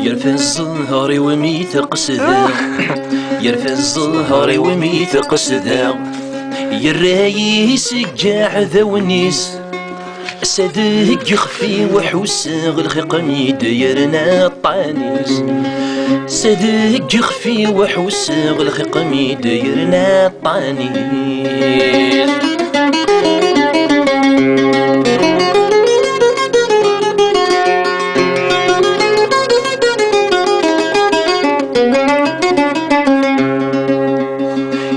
يرفع الزهر وميت قصدا، يرفع الزهر وميت قصدا، يرايس قاع ذونيس صدق يخفي وحوسغ الخيق دايرنا الطانيس، صدق يخفي وحوسغ الخيق دايرنا الطانيس.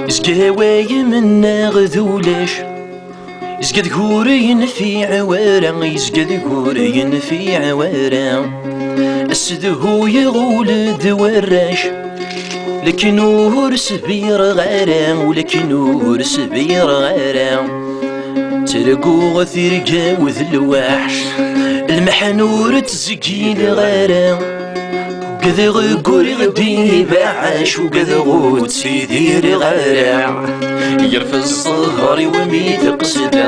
زقاواي منا غذولاش، يزقد قورين في عوارة، يزقد قورين في عوارة، السدهو يغول دواراش، لكن ورس بير غارة، ولكن ورس بير غارة، ترقو غثيرقا وذ الوحش، المحنور تزكين غارة، كذا غوري غدي باعش، وكذا غوت سيدير غارع، يرفع الزهر وميت قصدا.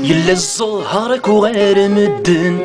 يلا الزهر كوغير مدن